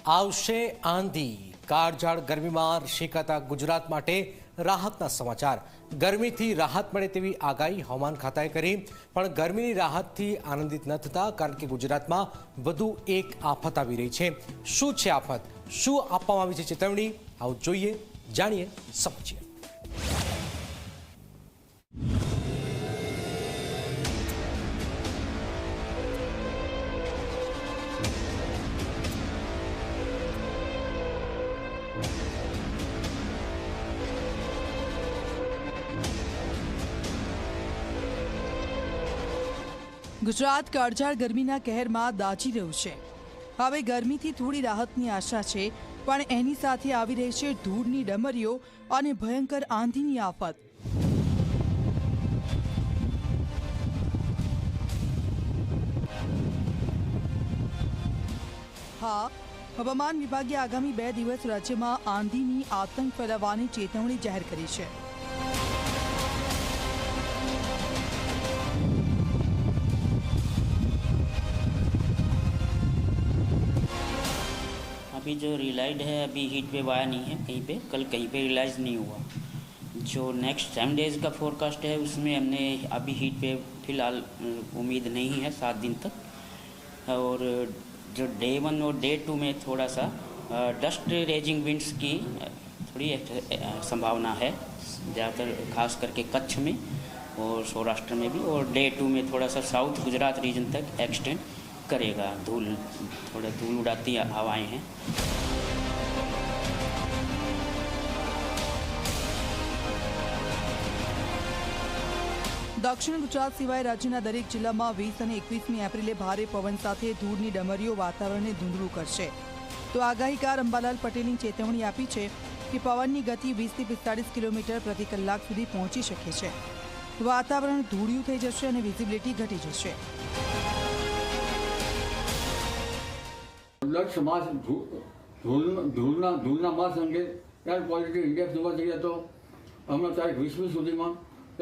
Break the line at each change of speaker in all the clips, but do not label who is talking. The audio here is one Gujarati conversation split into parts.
આવશે આંધી, કાળઝાળ ગરમીમાં શેકાતા ગુજરાત માટે રાહતના સમાચાર। ગરમીથી રાહત મળે તેવી આગાહી હવામાન ખાતાએ કરી, પણ ગરમીની રાહતથી આનંદિત ન થતા, કારણ કે ગુજરાતમાં વધુ એક આફત આવી રહી છે। શું છે આફત? શું આપવામાં આવી છે ચેતવણી? આવો જોઈએ, જાણીએ, સમજીએ।
ગુજરાત કાળઝાળ ગરમીના કહેરમાં દાઝી રહ્યું છે। હવે ગરમીથી થોડી રાહતની આશા છે, પણ એની સાથે આવી રહી છે ધૂળની ડમરીઓ અને ભયંકર આંધીની આફત। હા, હવામાન વિભાગે આગામી 2 દિવસ રાજ્યમાં આંધીની આતંક ફેલાવવાની ચેતવણી જાહેર કરી છે।
अभी जो रिलाइड है, अभी हीट वेव आया नहीं है कहीं पे, कल कहीं पे रिलाइज नहीं हुआ। जो नेक्स्ट 7 डेज़ का फोरकास्ट है उसमें हमने अभी हीट वेव फिलहाल उम्मीद नहीं है 7 दिन तक। और जो डे 1 और डे 2 में थोड़ा सा डस्ट रेजिंग विंड्स की थोड़ी संभावना है, ज़्यादातर खास करके कच्छ में और सौराष्ट्र में भी। और डे 2 में थोड़ा सा साउथ गुजरात रीजन तक एक्सटेंड करेगा। थोड़ा धूल उड़ाती हवाएं हैं।
दक्षिण गुजरात सिवाय राज्यના દરેક જિલ્લામાં 20 અને 21મી એપ્રિલે ભારે પવન સાથે ધૂળની ડમરીઓ વાતાવરણને ધૂંધળું કરશે। તો આગાહીકાર અંબાલાલ પટેલની ચેતવણી આપી છે કે પવનની ગતિ 20 થી 45 કિલોમીટર પ્રતિ કલાક સુધી પહોંચી શકે છે। વાતાવરણ ધૂળિયું થઈ જશે અને વિઝિબિલિટી ઘટી જશે।
લક્ષ માસ ધૂળના માસ અંગે એર ક્વોલિટી ઇન્ડેક્સ જોવા જઈએ તો હમણાં તારીખ 20મી સુધીમાં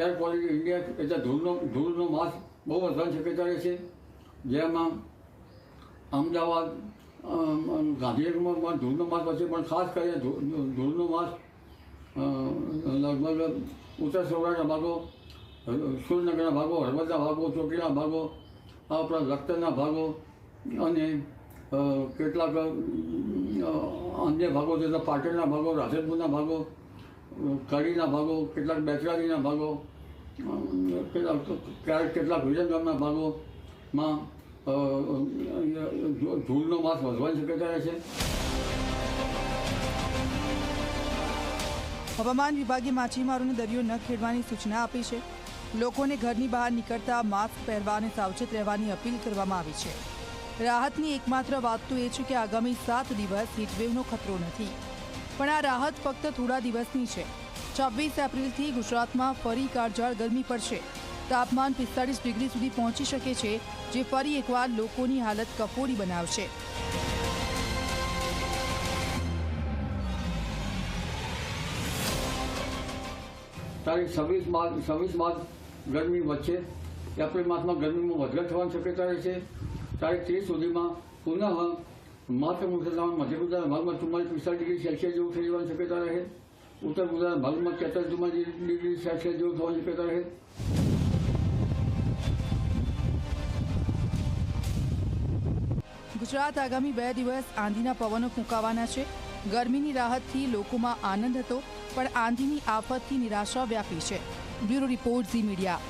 એર ક્વોલિટી ઇન્ડેક્સ એટલે ધૂળનો માસ બહુ વધવાની શક્યતા રહે છે। જેમાં અમદાવાદ, ગાંધીનગરમાં ધૂળનો માસ વધશે, પણ ખાસ કરીને ધૂળનો માસ લગભગ ઉત્તર સૌરાષ્ટ્રના ભાગો, સુરેન્દ્રનગરના ભાગો, હળવદના ભાગો, ચોટીલા ભાગો, આ ઉપરાંત લખતરના ભાગો અને કેટલાક અન્ય ભાગો છે, પાટણના ભાગો, રાધનપુરના ભાગો, કડીના ભાગો, કેટલાક બેચરાજીના ભાગો, કેટલાક વિરમગામના ભાગોમાં ધૂળનો માસ વધવાની શક્યતા રહે છે।
હવામાન વિભાગે માછીમારોને દરિયો ન ખેડવાની સૂચના આપી છે। લોકોને ઘરની બહાર નીકળતા માસ્ક પહેરવા અને સાવચેત રહેવાની અપીલ કરવામાં આવી છે। રાહતની એકમાત્ર વાત તો એ છે કે આગામી 7 દિવસ હીટવેવનો ખતરો નથી, પણ આ રાહત ફક્ત થોડા દિવસની છે। 26 એપ્રિલથી ગુજરાતમાં ફરી કાળઝાળ ગરમી પડશે। તાપમાન 45 ડિગ્રી સુધી પહોંચી શકે છે, જે ફરી એકવાર લોકોની હાલત કફોડી બનાવશે।
તારીખ 26 માર્ચ ગરમી વધશે। એપ્રિલ માસમાં ગરમીમાં વધઘટ થવાની શક્યતા રહે છે। તારીખ 30 સુધીમાં પુનઃ માત્ર મુખ્ય મધ્ય ગુજરાતના ભાગમાં 44-45 ડિગ્રી સેલ્સિયસ જેવું થઈ જવાની શક્યતા રહે। ઉત્તર ગુજરાતના ભાગમાં 43-44 ડિગ્રી સેલ્સિયસ જેવું થવાની શક્યતા રહે।
ગુજરાત આગામી 2 દિવસ આંધીના પવનો ફૂંકાવાના છે। ગરમીની રાહતથી લોકોમાં આનંદ હતો, પણ આંધીની આફતથી નિરાશા વ્યાપી છે। Bureau report, Zee media.